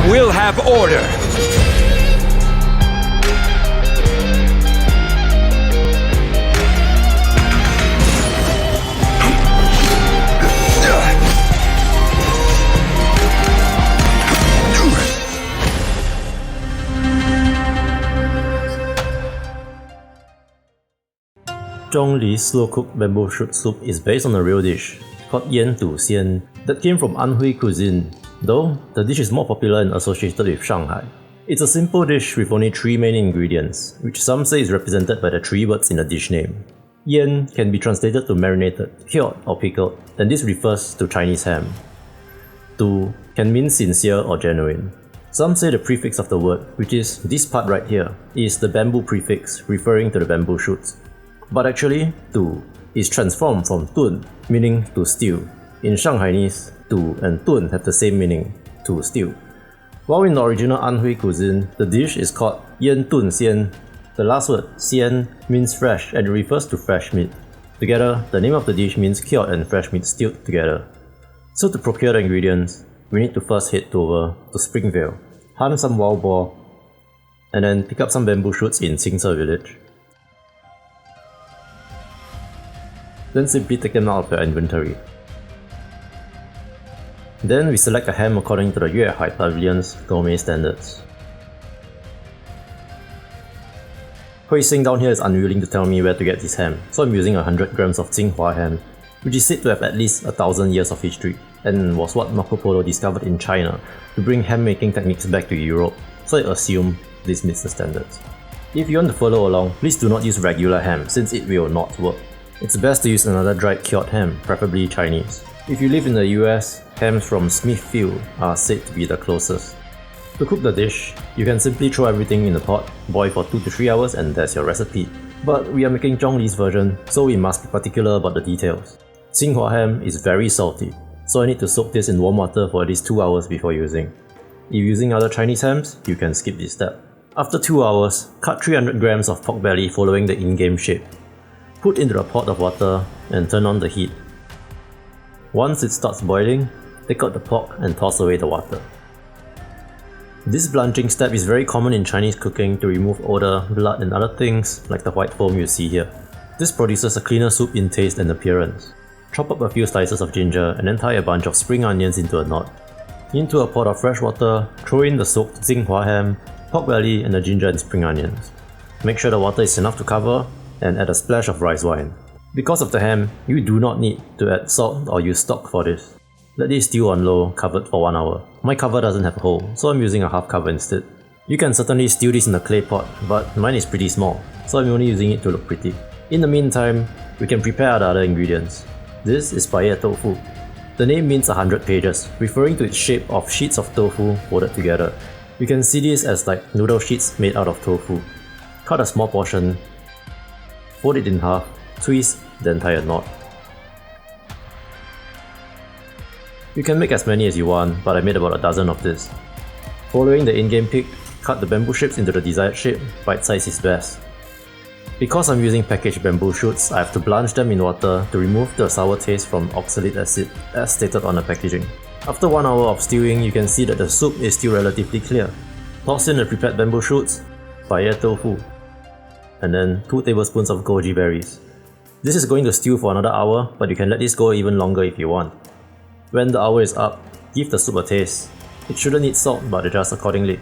will have order. Zhongli's slow-cooked bamboo shoot soup is based on a real dish called Yan Du Xian that came from Anhui Cuisine, though the dish is more popular and associated with Shanghai. It's a simple dish with only 3 main ingredients, which some say is represented by the 3 words in the dish name. Yan can be translated to marinated, cured or pickled, and this refers to Chinese ham. Du can mean sincere or genuine. Some say the prefix of the word, which is this part right here, is the bamboo prefix referring to the bamboo shoots. But actually, Du is transformed from Tun, meaning to stew. In Shanghainese, Du and Tun have the same meaning, to stew. While in the original Anhui Cuisine, the dish is called Yan笃鲜. The last word, xiān, means fresh and it refers to fresh meat. Together, the name of the dish means cured and fresh meat stewed together. So to procure the ingredients, we need to first head over to Springvale, hunt some wild boar, and then pick up some bamboo shoots in Xingce village. Then simply take them out of your inventory. Then we select a ham according to the Yuehai Pavilion's gourmet standards. Hui Cai down here is unwilling to tell me where to get this ham, so I'm using 100 grams of Jinhua Ham, which is said to have at least 1,000 years of history, and was what Marco Polo discovered in China to bring ham making techniques back to Europe, so I assume this meets the standards. If you want to follow along, please do not use regular ham since it will not work. It's best to use another dried cured ham, preferably Chinese. If you live in the US, hams from Smithfield are said to be the closest. To cook the dish, you can simply throw everything in the pot, boil for 2 to 3 hours and that's your recipe. But we are making Zhongli's version, so we must be particular about the details. Jinhua ham is very salty, so I need to soak this in warm water for at least 2 hours before using. If you're using other Chinese hams, you can skip this step. After 2 hours, cut 300 grams of pork belly following the in-game shape. Put into a pot of water and turn on the heat. Once it starts boiling, take out the pork and toss away the water. This blanching step is very common in Chinese cooking to remove odor, blood and other things like the white foam you see here. This produces a cleaner soup in taste and appearance. Chop up a few slices of ginger and then tie a bunch of spring onions into a knot. Into a pot of fresh water, throw in the soaked Jinhua ham, pork belly and the ginger and spring onions. Make sure the water is enough to cover and add a splash of rice wine. Because of the ham, you do not need to add salt or use stock for this. Let this stew on low, covered for 1 hour. My cover doesn't have a hole, so I'm using a half cover instead. You can certainly stew this in a clay pot, but mine is pretty small, so I'm only using it to look pretty. In the meantime, we can prepare the other ingredients. This is paella tofu. The name means 100 pages, referring to its shape of sheets of tofu folded together. You can see this as like noodle sheets made out of tofu. Cut a small portion, fold it in half, twist, then tie a knot. You can make as many as you want, but I made about a dozen of this. Following the in-game pick, cut the bamboo strips into the desired shape, bite size is best. Because I'm using packaged bamboo shoots, I have to blanch them in water to remove the sour taste from oxalic acid, as stated on the packaging. After 1 hour of stewing, you can see that the soup is still relatively clear. Toss in the prepared bamboo shoots, paella tofu, and then 2 tablespoons of goji berries. This is going to stew for another hour, but you can let this go even longer if you want. When the hour is up, give the soup a taste. It shouldn't need salt, but adjust accordingly.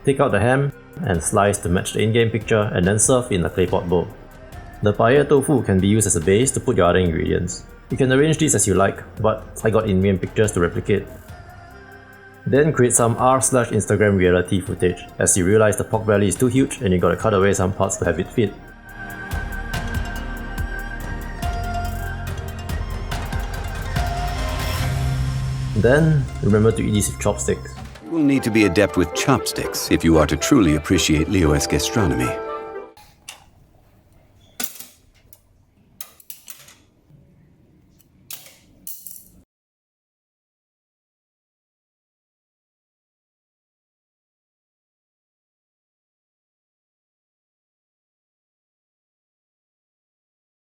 Take out the ham and slice to match the in-game picture and then serve in a clay pot bowl. The paella tofu can be used as a base to put your other ingredients. You can arrange these as you like, but I got in-game pictures to replicate. Then create some r/Instagram reality footage as you realize the pork belly is too huge and you gotta cut away some parts to have it fit. Then, remember to eat these with chopsticks. You will need to be adept with chopsticks if you are to truly appreciate Liyue's gastronomy.